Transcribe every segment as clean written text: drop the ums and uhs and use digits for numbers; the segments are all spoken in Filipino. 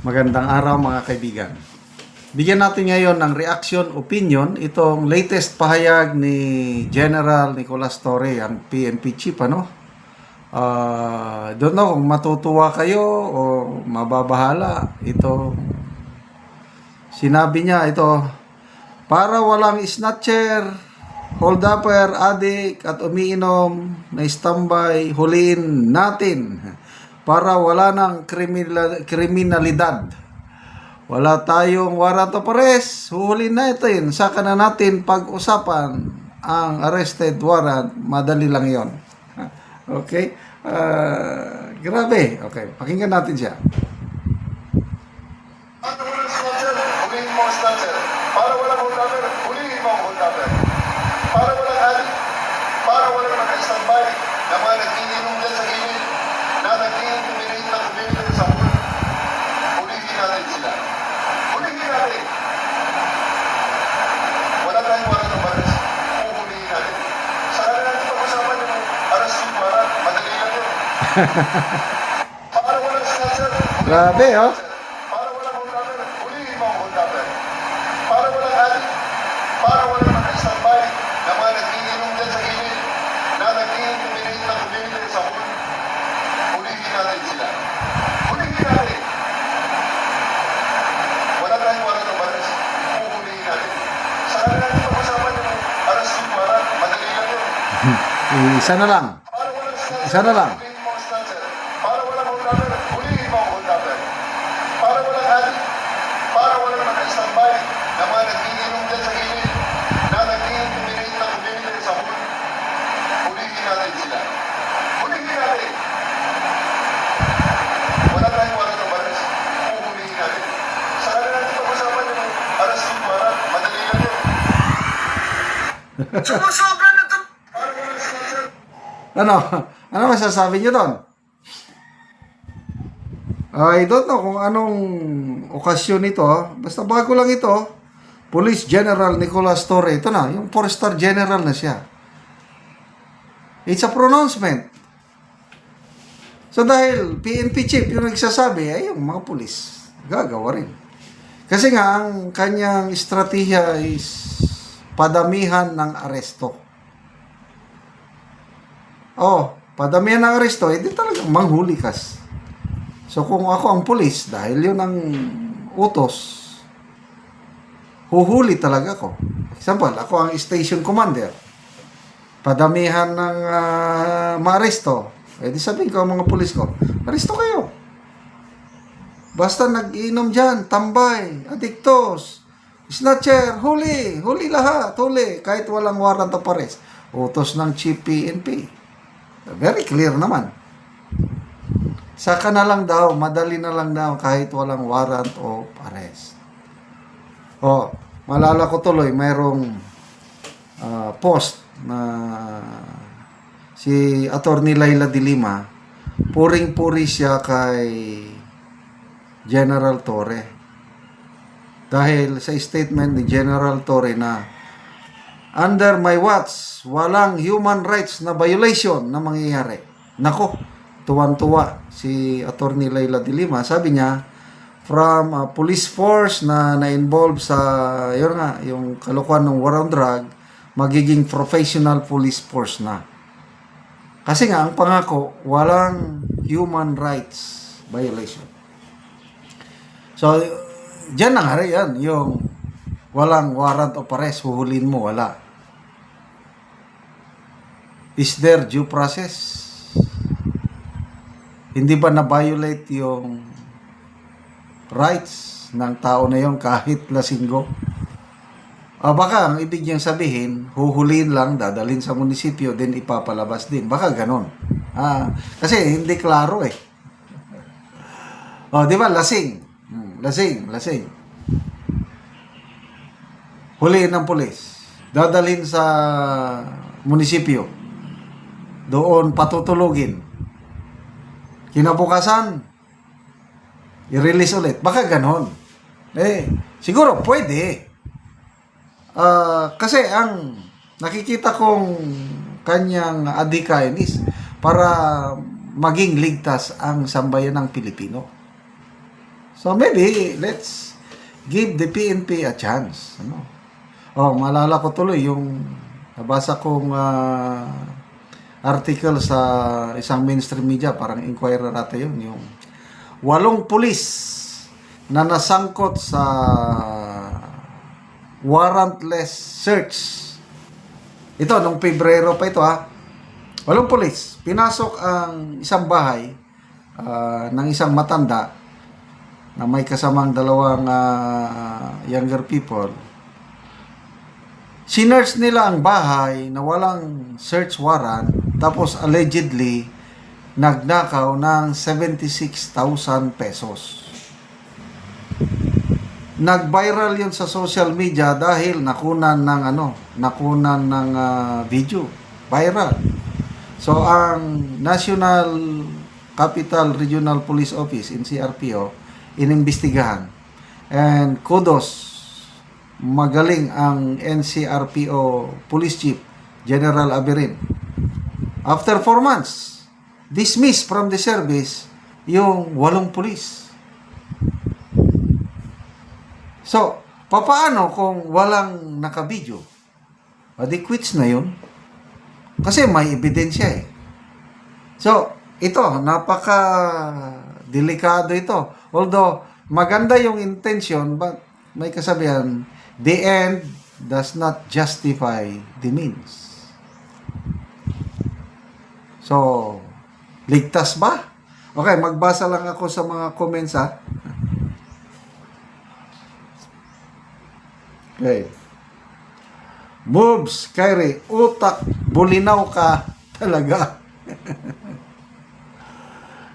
Magandang araw mga kaibigan. Bigyan natin ngayon ng reaction opinion itong latest pahayag ni General Nicolas Torre, ang PNP chief, ano? Don't know kung matutuwa kayo o mababahala. Ito, sinabi niya ito, para walang snatcher, hold-upper, addict at umiinom na standby, huliin natin. Para wala ng kriminalidad. Wala tayong warrant of arrest, huhulin natin. Saka na natin pag-usapan ang arrested warrant. Madali lang yon. Okay? Grabe. Okay, pakinggan natin siya. Huliin mo ang snatcher. Para walang hold-upper, huliin mo ang hold-upper. Para walang addict, para walang naka-standby na mga nag-iinom dyan sa gilid, na nag-i-intimidate na kumilin sa pool, huliin natin sila. Huliin natin. Wala tayong warrant of arrest, huhuliin natin. Saka na natin pag-usapan yung arrest warrant, madali lang yun. Para walang snatcher, Grabe, oh. para walang hold-upper, huliin mo ang hold-upper. Para walang addict, para walang naka-standby na mga nag-iinom dyan sa gilid, na nag-i-intimidate na kumilin sa pool, huliin natin sila. Huliin natin. Wala tayong warrant of arrest, huhuliin natin. Saka na natin pag-usapan yung arrest warrant, madali lang yun. Isa na lang. Para walang snatcher, Isa na lang. huliin mo ang snatcher. Para walang hold-upper, huliin mo ang hold-upper. Para walang addict, para walang naka-standby na mga nag-iinom dyan sa gilid, na nag-i-intimidate na kumilin sa pool, huliin natin sila. Huliin natin. Wala tayong warrant of arrest, huhuliin natin. Saka na natin pag-usapan yung arrest warrant, madali lang yun. Sumusobra na ito. Para walang snatcher. Ano? Ano masasabi niyo doon? I don't know kung anong okasyon ito. Basta bago lang ito. Police General Nicolas Torre. Ito na, yung 4-star general na siya. It's a pronouncement. So dahil PNP chief yung nagsasabi, ay yung mga pulis gagawa rin. Kasi nga, ang kanyang estratehiya is padamihan ng aresto. Oh, padamihan ng aresto, hindi talagang manghuli kas. So kung ako ang pulis, dahil yun ang utos, huhuli talaga ako. Example, ako ang station commander. Padamihan ng maaresto. Eh di sabihin ko ang mga pulis ko, aresto kayo. Basta nag-inom dyan, tambay, adiktos, snatcher, huli, huli lahat, huli. Kahit walang warrant of arrest. Utos ng Chief PNP. Very clear naman. Saka na lang daw, madali na lang daw kahit walang warrant of arrest. Oh, malala ko tuloy, mayroong post na si Attorney Laila de Lima, puring-puri siya kay General Torre. Dahil sa statement ni General Torre na under my watch, walang human rights na violation na mangyayari. Nako, tuwan-tuwa si Attorney Laila de Lima. Sabi niya, from police force na na-involve sa, yun nga, yung kalokohan ng war on drug, magiging professional police force na. Kasi nga, ang pangako, walang human rights violation. So, dyan na nga rin yan, yung walang warrant of arrest, huhulin mo, wala. Is there due process? Hindi ba na-violate yung rights ng tao na yon kahit lasinggo? Baka ang ibig niyang sabihin, huhuliin lang, dadalhin sa munisipyo, din ipapalabas din. Baka ganon. Kasi hindi klaro eh. Di ba? Lasing. Lasing. Huliin ng pulis. Dadalhin sa munisipyo. Doon patutulugin. Kinabukasan, i-release ulit. Baka ganon. Siguro pwede. Kasi ang nakikita kong kanyang adhikain is para maging ligtas ang sambayanang Pilipino. So maybe let's give the PNP a chance. Ano? Oh, maalala ko tuloy yung nabasa kong article sa isang mainstream media, parang Inquirer ata yun, yung 8 pulis na nasangkot sa warrantless search. Ito, nung Pebrero pa ito ha. 8 pulis. Pinasok ang isang bahay ng isang matanda na may kasamang 2 younger people. Sinearch nila ang bahay na walang search warrant, tapos allegedly nagnakaw ng 76,000 pesos. Nag-viral yun sa social media dahil nakunan ng video. Viral. So ang National Capital Regional Police Office, NCRPO, inimbestigahan. And kudos, magaling ang NCRPO Police Chief General Aberin. After 4 months, dismissed from the service yung 8 pulis. So, papaano kung walang nakabidyo? Di quits na yun. Kasi may ebidensya eh. So, ito, napaka-delikado ito. Although, maganda yung intention, but may kasabihan, the end does not justify the means. So, ligtas ba? Okay, magbasa lang ako sa mga comments ha. Okay. Moves, Kyrie, utak, bulinaw ka talaga.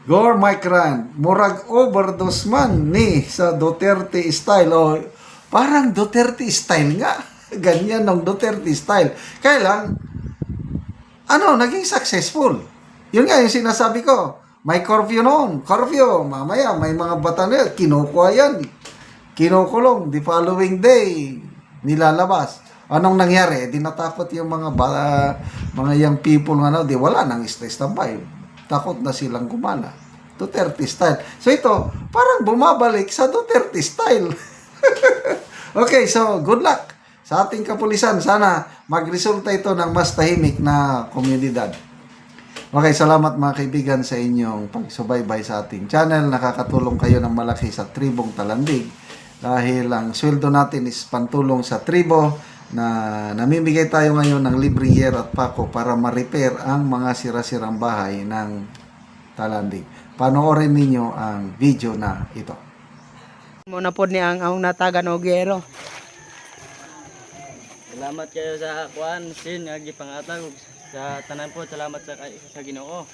Gore Mike Rand, murag overdose man ni sa Duterte style. O, parang Duterte style nga. Ganyan ng Duterte style. Kaya lang, naging successful. Yun nga yung sinasabi ko. May curfew noon. Curfew. Mamaya, may mga bata na yan. Kinukuha yan. Kinukulong. The following day, nilalabas. Anong nangyari? Di natakot yung mga young people di wala nang stress tambay. Takot na silang gumala. Duterte style. So ito, parang bumabalik sa Duterte style. Okay, so good luck sa ating kapulisan. Sana magresulta ito ng mas tahimik na komunidad. Okay, salamat mga kaibigan sa inyong pagsubaybay sa ating channel. Nakakatulong kayo ng malaki sa Tribong Talandig dahil ang sweldo natin is pantulong sa tribo na namimigay tayo ngayon ng libreng yer at pako para ma-repair ang mga sira-sirang bahay ng Talandig. Panoorin ninyo ang video na ito. Muna po ni ang natagan og gero. Salamat kayo sa kuan sin nga gipangatag sa tanan po. Salamat sa Ginoo.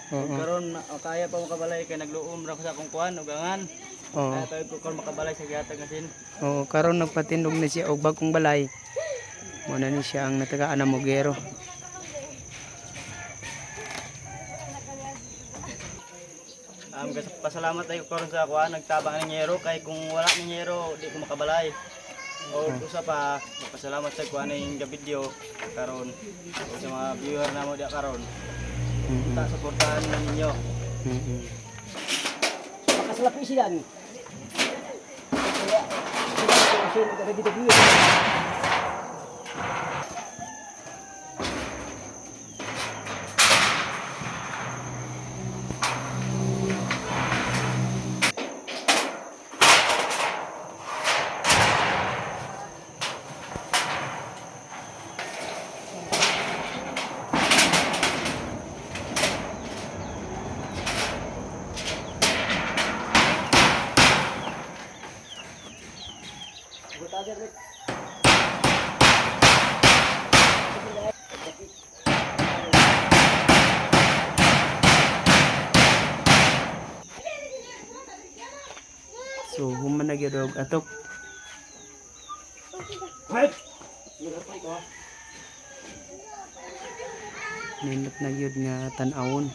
Karon kaya pa mo kabalay kay nagluom ra ko sa akong kuan ug angan. Kaya tayo ko karon makabalay sa gihatag nga sin. Karon nagpatindog na siya og bagong balay. Muna ni siya ang natagaan na mogero. Pasalamat tayo karon sa kuan nagtabang ng yero kay kung wala ng yero di ko makabalay. O usa pa pasalamat sa kuan ning video karon sa mga viewer namo dia karon. Ta suportahan ninyo. Makasalapi sila ni. So, human na gyud og atok. Nindot na gyud nga tan-awon.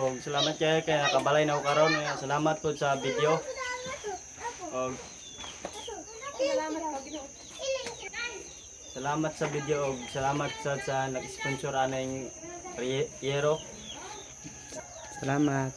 Salamat kay nakabalay na ako karon. Salamat po sa video. Salamat sa video. Salamat sa nag-sponsor aning yero. Salamat.